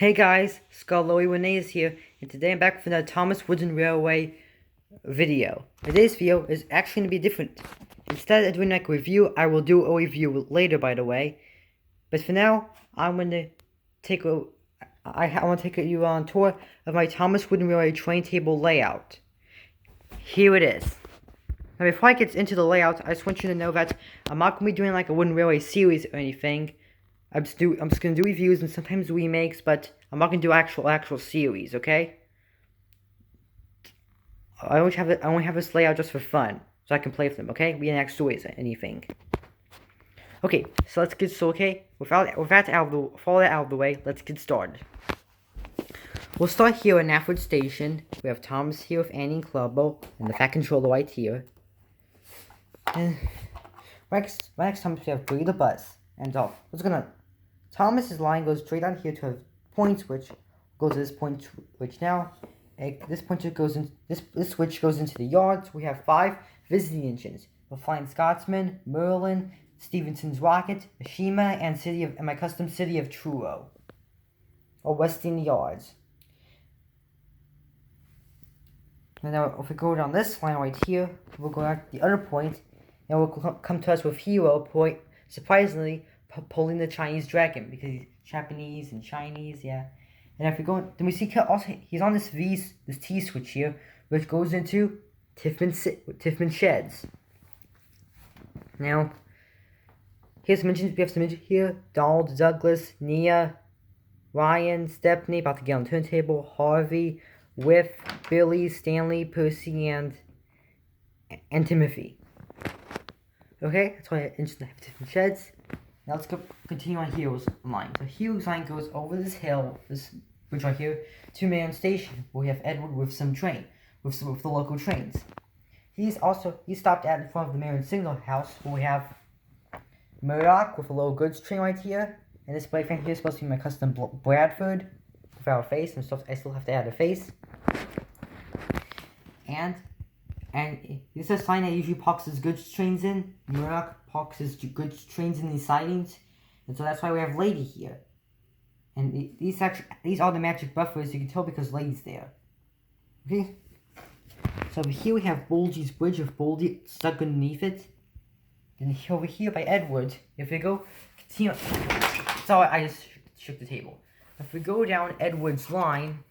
Hey guys, Scarloy Winay is here, and today I'm back with another Thomas Wooden Railway video. Today's video is actually going to be different. Instead of doing like a review, I will do a review later, by the way. But for now, I'm going to take I want to take you on a tour of my Thomas Wooden Railway train table layout. Here it is. Now before I get into the layout, I just want you to know that I'm not going to be doing like a Wooden Railway series or anything. I'm just gonna do reviews and sometimes remakes, but I'm not gonna do actual series, okay? I only have this layout just for fun, so I can play with them, okay? We didn't actually do anything. Okay, so let's get okay. With all that out of the way, let's get started. We'll start here at Knapford Station. We have Thomas here with Annie and Clubbo, and the Fat Controller right here. And next time we have Billy the Bus, and Thomas's line goes straight down here to a point switch, goes to this point switch now. This point goes in. This switch goes into the yard. So we have 5 visiting engines: the Flying Scotsman, Merlin, Stephenson's Rocket, Mishima, and my custom city of Truro, or Westing Yards. And now, if we go down this line right here, we'll go out the other point, and we'll come to us with Hero Point. Surprisingly, pulling the Chinese dragon, because he's Japanese and Chinese, yeah. And if we go, then we see also he's on this T switch here, which goes into Tiffman Sheds. Now, here's some mentions. We have some mentions here: Donald, Douglas, Nia, Ryan, Stepney, about to get on the turntable, Harvey, Whiff, Billy, Stanley, Percy, and Timothy. Okay, that's why I mentioned the Tiffman Sheds. Now let's continue on Hero's line. So Hero's line goes over this hill, this bridge right here, to Marion Station, where we have Edward with the local trains. He stopped at in front of the Marion Signal House, where we have Murdoch with a low goods train right here, and this plate fan here is supposed to be my custom Bradford without a face, and I still have to add a face. And this is a sign that usually parks his goods trains in. Murdoch parks his goods trains in these sidings, and so that's why we have Lady here. And these are the magic buffers. You can tell because Lady's there. Okay. So over here we have Bulgy's Bridge with Bulgy stuck underneath it. And over here by Edward, if we go continue, sorry, I just shook the table. If we go down Edward's line,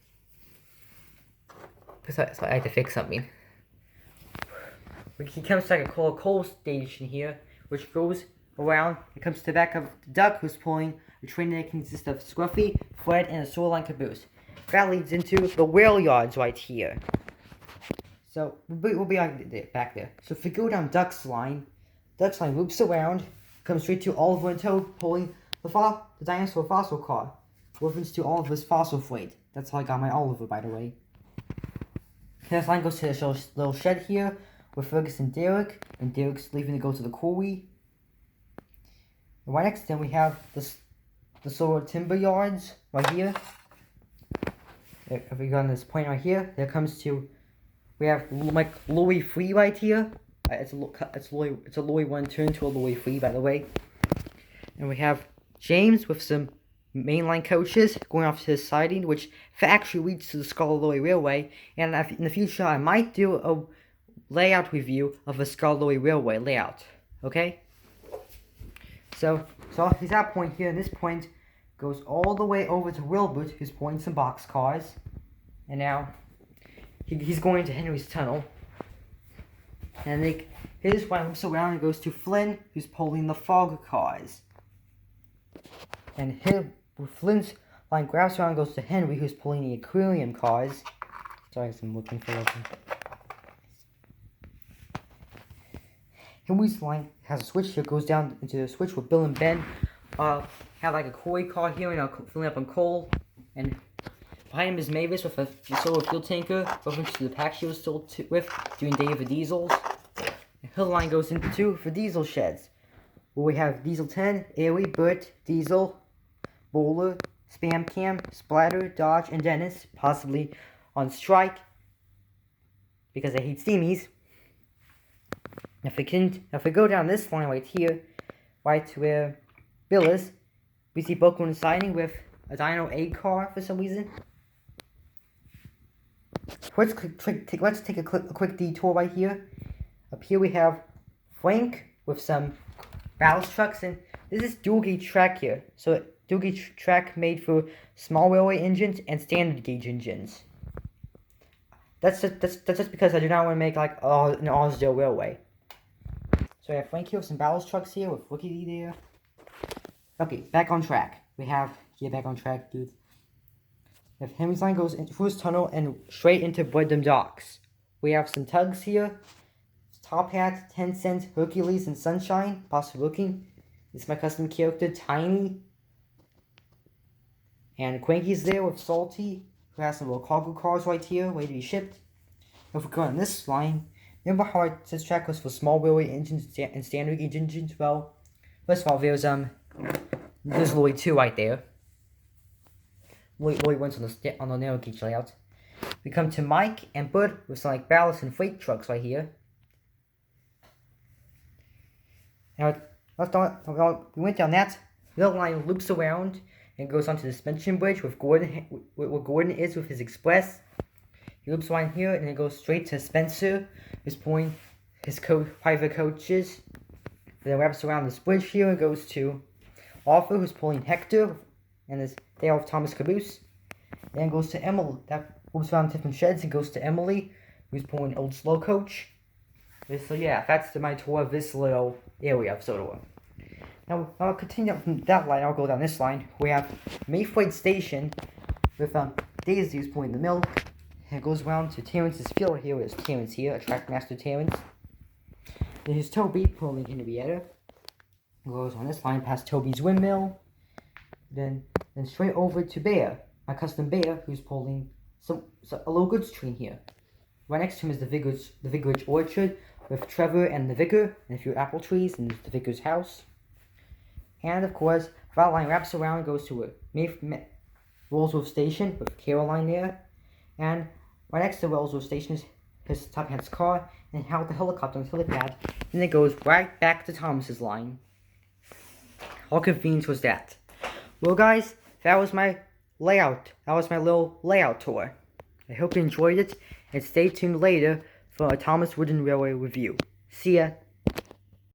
because I had to fix something. He comes to like a coal station here, which goes around. It comes to the back of the Duck, who's pulling a train that consists of Scruffy, Fred, and a Shoreline caboose. That leads into the rail yards right here. So we'll be back there. So if we go down Duck's line loops around, comes straight to Oliver and Toad pulling the dinosaur fossil car. Reference to Oliver's fossil freight. That's how I got my Oliver, by the way. This line goes to the little shed here, with Fergus and Derek's leaving to go to the quarry. And right next to them we have the solar timber yards right here. If we go on this point right here, we have like Louis Free right here. It's a Louis 1 turn to a Louis Free, by the way. And we have James with some mainline coaches going off to his siding, which actually leads to the Scarloy Railway. And in the future, I might do a layout review of a Scarloy Railway layout. Okay? So he's at point here, and this point goes all the way over to Wilbert, who's pulling some boxcars. And now he's going to Henry's Tunnel. And his one loops around and goes to Flynn, who's pulling the fog cars. And Flynn's line grabs around and goes to Henry, who's pulling the aquarium cars. Sorry, I'm looking for them. Henry's line has a switch here, goes down into the switch where Bill and Ben have like a quarry car here and filling up on coal. And behind him is Mavis with a solar fuel tanker, reference to the pack she was still with, doing David Diesels. And her line goes into for diesel sheds, where we have Diesel 10, Ailey, Bert, Diesel, Bowler, Spam Cam, Splatter, Dodge, and Dennis, possibly on strike because they hate steamies. If we go down this line right here, right to where Bill is, we see Boco siding with a Dino A car for some reason. Let's take a quick detour right here. Up here we have Frank with some battle trucks, and this is dual gauge track here. So dual gauge track made for small railway engines and standard gauge engines. That's just because I do not want to make like an Osdale railway. So I have Frank here with some battle trucks here with Rickety there. Okay, back on track. We have back on track, dude. If Henry's line goes through his tunnel and straight into Bredum Docks. We have some tugs here. Top Hat, 10 Cent, Hercules, and Sunshine. Possible looking. This is my custom character, Tiny. And Quanky's there with Salty, who has some little cargo cars right here, ready to be shipped. If we go on this line, remember how this track was for small railway engines and standard gauge engines? Well, first of all, there's Lloyd 2 right there. Lloyd went on the narrow gauge layout. We come to Mike and Bud with some like ballast and freight trucks right here. Now, we went down that. The line loops around and goes onto the suspension bridge with Gordon, where Gordon is with his express. He loops around here and then goes straight to Spencer, who's pulling his private coaches. Then wraps around this bridge here and goes to Arthur, who's pulling Hector, and they have Thomas Caboose. Then goes to Emily, that moves around different sheds and goes to Emily, who's pulling Old Slow Coach. So yeah, that's my tour of this little area of Sodor. Now I'll continue from that line. I'll go down this line. We have Mayflight Station with Daisy who's pulling the milk. And it goes around to Terrence's field here. There's Terrence here, a Trackmaster Terrence. Then here's Toby pulling Henrietta. It goes on this line past Toby's windmill. Then straight over to Bear, my custom Bear, who's pulling a low goods train here. Right next to him is the Vicarage Orchard with Trevor and the Vicar and a few apple trees, and the Vicar's house. And of course, that line wraps around and goes to Rollsworth Station with Caroline there. And right next to Rollsworth Station is his Top Hat's car and how the helicopter on the helipad. And it goes right back to Thomas's line. How convenient was that? Well guys, that was my layout. That was my little layout tour. I hope you enjoyed it, and stay tuned later for a Thomas Wooden Railway review. See ya!